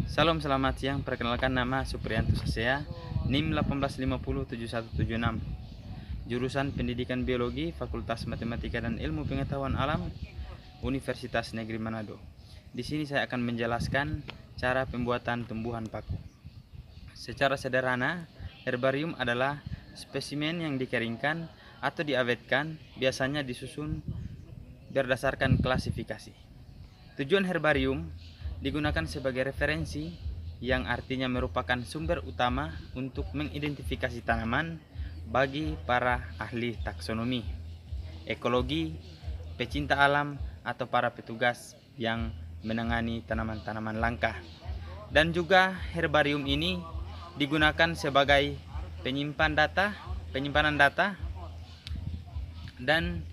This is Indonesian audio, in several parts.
Salam, selamat siang. Perkenalkan, nama Supriyanto Sasea, NIM 18507176. Jurusan Pendidikan Biologi, Fakultas Matematika dan Ilmu Pengetahuan Alam, Universitas Negeri Manado. Di sini saya akan menjelaskan cara pembuatan tumbuhan paku. Secara sederhana, herbarium adalah spesimen yang dikeringkan atau diawetkan, biasanya disusun berdasarkan klasifikasi. Tujuan herbarium digunakan sebagai referensi, yang artinya merupakan sumber utama untuk mengidentifikasi tanaman bagi para ahli taksonomi, ekologi, pecinta alam, atau para petugas yang menangani tanaman-tanaman langka. Dan juga herbarium ini digunakan sebagai penyimpanan data, dan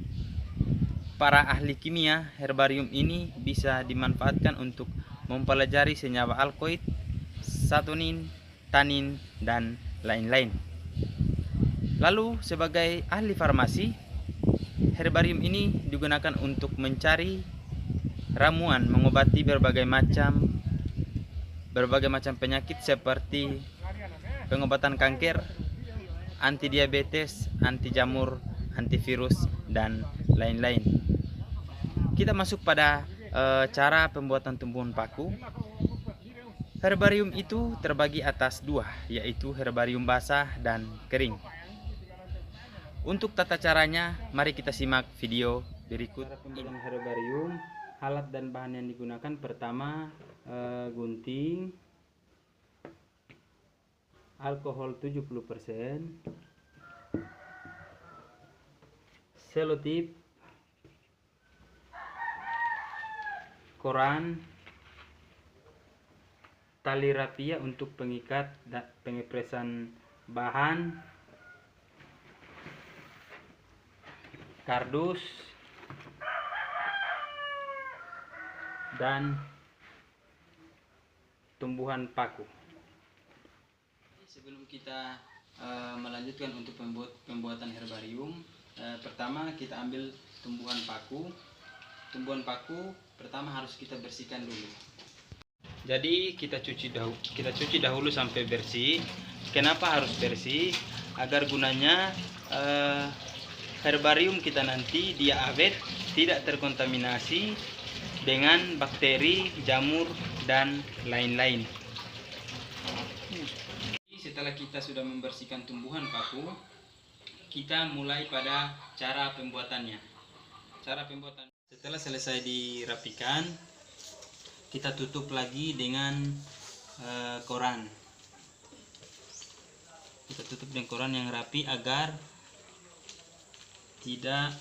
para ahli kimia, herbarium ini bisa dimanfaatkan untuk mempelajari senyawa alkoid, satonin, tanin, dan lain-lain. Lalu sebagai ahli farmasi, herbarium ini digunakan untuk mencari ramuan mengobati berbagai macam penyakit seperti pengobatan kanker, anti diabetes, anti jamur, antivirus, dan lain-lain. Kita masuk pada cara pembuatan tumbuhan paku. Herbarium itu terbagi atas dua, yaitu herbarium basah dan kering. Untuk tata caranya, mari kita simak video berikut. Cara pembuatan herbarium, alat dan bahan yang digunakan: pertama, gunting, alkohol 70%, selotip, koran, tali rapia untuk pengikat dan pengepresan bahan, kardus, dan tumbuhan paku. Sebelum kita melanjutkan untuk pembuatan herbarium, pertama kita ambil tumbuhan paku. Tumbuhan paku pertama harus kita bersihkan dulu. Jadi kita cuci dahulu sampai bersih. Kenapa harus bersih? Agar gunanya herbarium kita nanti dia awet, tidak terkontaminasi dengan bakteri, jamur, dan lain-lain. Setelah kita sudah membersihkan tumbuhan paku, kita mulai pada cara pembuatannya. Setelah selesai dirapikan, kita tutup lagi dengan koran. Kita tutup dengan koran yang rapi agar tidak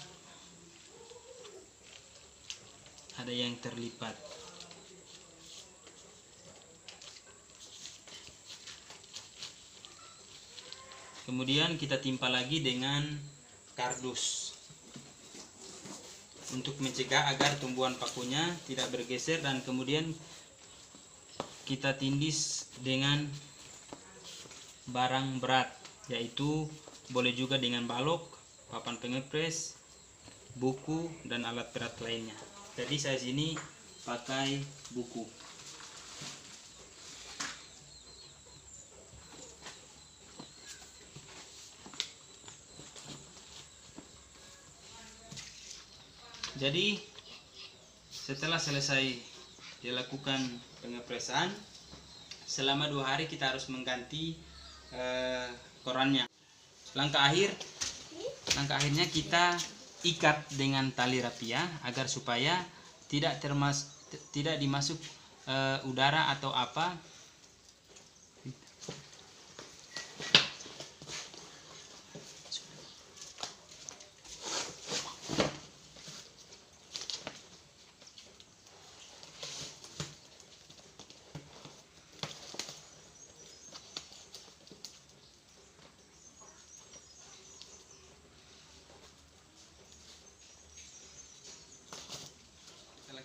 ada yang terlipat. Kemudian kita timpa lagi dengan kardus untuk mencegah agar tumbuhan pakunya tidak bergeser, dan kemudian kita tindis dengan barang berat, yaitu boleh juga dengan balok, papan pengepres, buku, dan alat berat lainnya. Jadi saya sini pakai buku. Jadi setelah selesai dilakukan pengepresan, selama 2 hari kita harus mengganti korannya. Langkah akhirnya kita ikat dengan tali rapia agar supaya tidak dimasuk udara atau apa.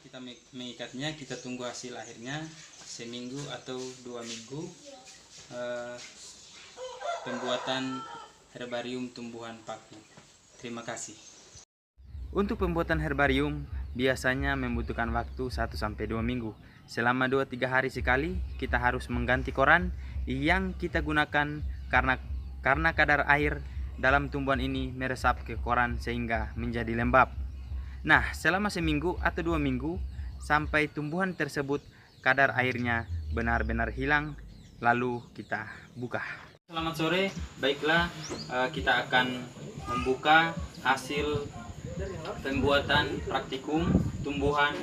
Kita mengikatnya, kita tunggu hasil akhirnya seminggu atau 2 minggu pembuatan herbarium tumbuhan paku. Terima kasih. Untuk pembuatan herbarium, biasanya membutuhkan waktu 1-2 minggu. Selama 2-3 hari sekali kita harus mengganti koran yang kita gunakan karena kadar air dalam tumbuhan ini meresap ke koran sehingga menjadi lembab. Nah, selama seminggu atau 2 minggu sampai tumbuhan tersebut kadar airnya benar-benar hilang, lalu kita buka. Selamat sore, baiklah kita akan membuka hasil pembuatan praktikum tumbuhan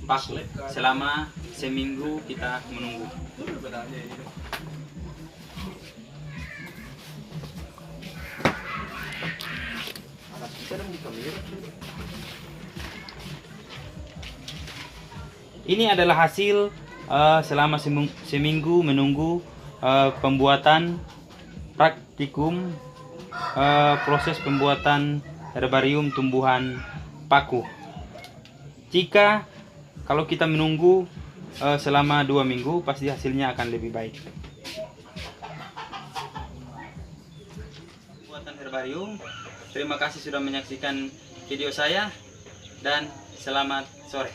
paku. Selama seminggu kita menunggu. Ini adalah hasil selama seminggu menunggu pembuatan praktikum proses pembuatan herbarium tumbuhan paku. Kalau kita menunggu selama 2 minggu, pasti hasilnya akan lebih baik. Pembuatan herbarium. Terima kasih sudah menyaksikan video saya dan selamat sore.